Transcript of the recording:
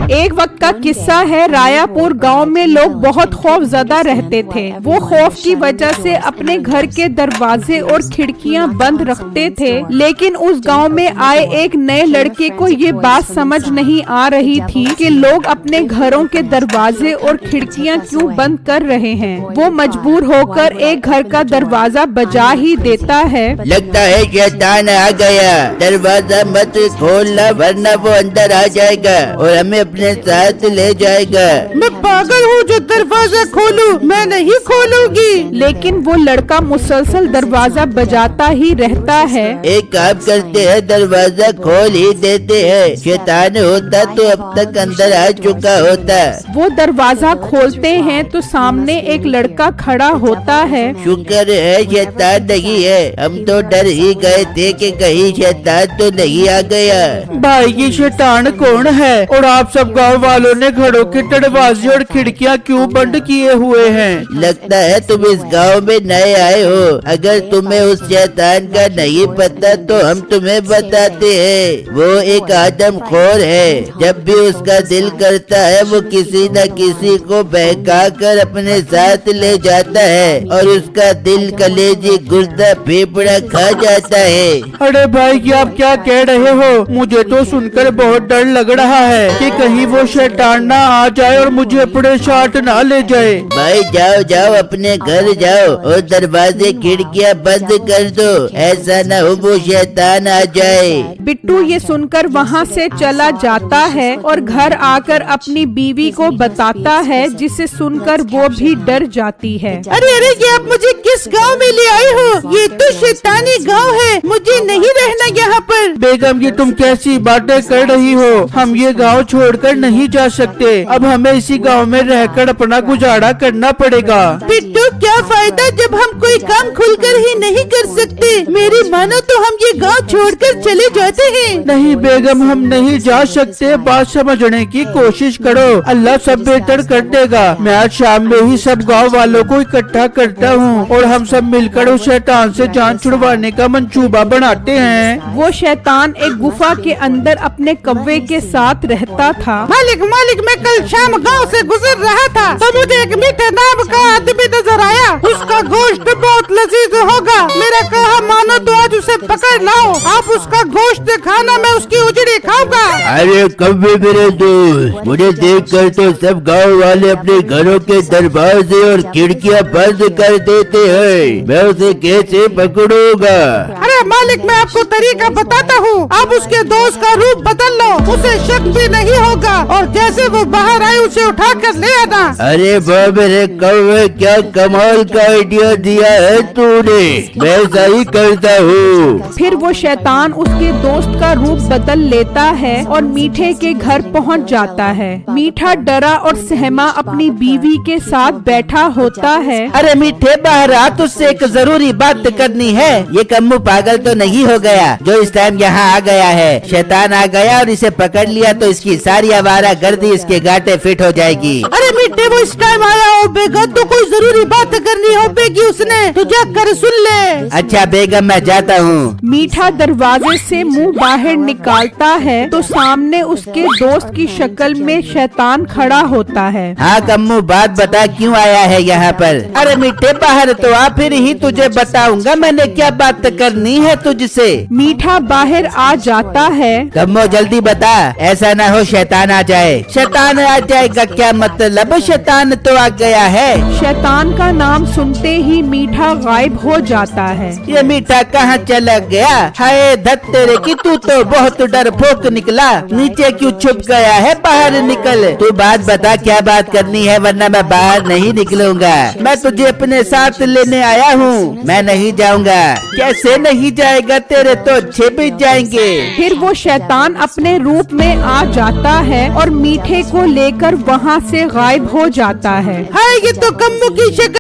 ایک وقت کا قصہ ہے، رایاپور گاؤں میں لوگ بہت خوف زدہ رہتے تھے۔ وہ خوف کی وجہ سے اپنے گھر کے دروازے اور کھڑکیاں بند رکھتے تھے، لیکن اس گاؤں میں آئے ایک نئے لڑکے کو یہ بات سمجھ نہیں آ رہی تھی کہ لوگ اپنے گھروں کے دروازے اور کھڑکیاں کیوں بند کر رہے ہیں۔ وہ مجبور ہو کر ایک گھر کا دروازہ بجا ہی دیتا ہے۔ لگتا ہے شیطان آ گیا، دروازہ مت کھولنا ورنہ وہ اندر آ جائے گا اور ہمیں اپنے ساتھ لے جائے گا۔ میں پاگل ہوں جو دروازہ کھولوں، میں نہیں کھولوں گی۔ لیکن وہ لڑکا مسلسل دروازہ بجاتا ہی رہتا ہے۔ ایک کام کرتے ہیں، دروازہ کھول ہی دیتے ہیں، شیطان ہوتا تو اب تک اندر آ چکا ہوتا۔ وہ دروازہ کھولتے ہیں تو سامنے ایک لڑکا کھڑا ہوتا ہے۔ شکر ہے شیطان نہیں ہے، ہم تو ڈر ہی گئے تھے کہ کہیں شیطان تو نہیں آ گیا۔ بھائی یہ شیطان کون ہے اور آپ سب گاؤں والوں نے گھروں کے دروازے اور کھڑکیاں کیوں بند کیے ہوئے ہیں؟ لگتا ہے تم اس گاؤں میں نئے آئے ہو، اگر تمہیں اس شیطان کا نہیں پتا تو ہم تمہیں بتاتے ہیں۔ وہ ایک آدم خور ہے، جب بھی اس کا دل کرتا ہے وہ کسی نہ کسی کو بہکا کر اپنے ساتھ لے جاتا ہے اور اس کا دل کلیجی گردہ پھیپڑا کھا جاتا ہے۔ ارے بھائی یہ آپ کیا کہہ رہے ہو؟ مجھے تو سن کر بہت ڈر لگ رہا ہے کہ کہیں وہ شیطان نہ آ جائے اور مجھے اپنے ساتھ نہ لے جائے۔ بھائی جاؤ جاؤ اپنے گھر جاؤ اور دروازے کھڑکیاں بند کر دو، ایسا نہ ہو وہ شیطان آ جائے۔ بٹو یہ سن کر وہاں سے چلا جاتا ہے اور گھر آ کر اپنی بیوی کو بتاتا ہے، جسے سن کر وہ بھی ڈر جاتی ہے۔ ارے یہ آپ مجھے کس گاؤں میں لے آئے ہو؟ یہ تو شیطانی گاؤں ہے، مجھے نہیں رہنا یہاں پر۔ بیگم یہ تم کیسی باتیں کر رہی ہو؟ ہم یہ گاؤں چھوڑ کر نہیں جا سکتے، اب ہمیں اسی گاؤں میں رہ کر اپنا گزارا کرنا پڑے گا۔ بٹو کیا فائدہ جب ہم کوئی کام کھل کر ہی نہیں کر سکتے؟ میری مانو تو ہم یہ گاؤں چھوڑ کر چلے جاتے ہیں۔ نہیں بیگم ہم نہیں جا سکتے، بات سمجھنے کی کوشش کرو، اللہ سب بہتر کر دے گا۔ میں آج شام میں ہی سب گاؤں والوں کو اکٹھا کرتا ہوں اور ہم سب مل کر اس شیطان سے جان چھڑوانے کا منصوبہ بناتے ہیں۔ وہ شیطان ایک گفا کے اندر اپنے کوے کے ساتھ رہتا تھا۔ مالک میں کل شام گاؤں سے گزر رہا تھا تو مجھے ایک میٹھے نام کا آدمی نظر آیا، اس کا گوشت بہت لذیذ ہوگا، میرا کہا مانو تو آج اسے پکڑ لاؤ، آپ اس کا گوشت کھانا، میں اس کی اجڑی کھاؤں گا۔ ارے کبھی میرے دوست، مجھے دیکھ کر تو سب گاؤں والے اپنے گھروں کے دروازے اور کھڑکیاں بند کر دیتے ہیں، میں اسے کیسے پکڑوں گا؟ ارے مالک میں آپ کو طریقہ بتاتا ہوں، آپ اس کے دوست کا روپ بدل لو، اسے شک بھی نہیں ہوگا اور جیسے وہ باہر آئے اسے اٹھا کر لے آنا۔ ارے میرے کوے کیا کمال کا آئیڈیا دیا ہے تو نے، میں ایسا ہی کرتا ہوں۔ پھر وہ شیطان اس کے دوست کا روپ بدل لیتا ہے اور میٹھے کے گھر پہنچ جاتا ہے۔ میٹھا ڈرا اور سہما اپنی بیوی کے ساتھ بیٹھا ہوتا ہے۔ ارے میٹھے باہر آ، تجھ سے ایک ضروری بات کرنی ہے۔ یہ کمو پاگل تو نہیں ہو گیا جو اس ٹائم یہاں آ گیا ہے؟ شیطان آ گیا اور اسے پکڑ لیا تو اس کی ساری آوارہ گردی اس کے گاٹے فٹ ہو جائے گی۔ ارے میٹھے وہ اس ٹائم آیا ہو بیگم، تو کوئی ضروری بات کرنی ہو گی اس نے، تو جا کر سن لے۔ اچھا بیگم میں جاتا ہوں۔ میٹھا دروازے سے منہ باہر نکالتا ہے تو سامنے اس کے دوست کی شکل میں شیطان کھڑا ہوتا ہے۔ ہاں کمو بات بتا، کیوں آیا ہے یہاں پر؟ ارے میٹھے باہر تو آ، پھر ہی تجھے بتاؤں گا میں نے کیا بات کرنی ہے تجھ سے۔ میٹھا باہر آ جاتا ہے۔ کمو جلدی بتا، ایسا نہ ہو شیطان آ جائے۔ شیطان آ جائے گا کیا مطلب؟ شیطان تو آ گیا ہے۔ شیطان کا نام سنتے ہی میٹھا غائب ہو جاتا ہے۔ یہ میٹھا کہاں چلا گیا؟ ہائے دھت تیرے کی، تو بہت ڈر پھوک نکلا، نیچے کیوں چھپ گیا ہے؟ باہر نکل، تو بات بتا کیا بات کرنی ہے ورنہ میں باہر نہیں نکلوں گا۔ میں تجھے اپنے ساتھ لینے آیا ہوں، میں نہیں جاؤں گا۔ کیسے نہیں جائے گا؟ تیرے تو اچھے بھی جائیں گے۔ پھر وہ شیطان اپنے روپ میں آ جاتا ہے اور میٹھے کو لے کر وہاں سے غائب ہو جاتا ہے۔ ہائے یہ تو کمو کی شکل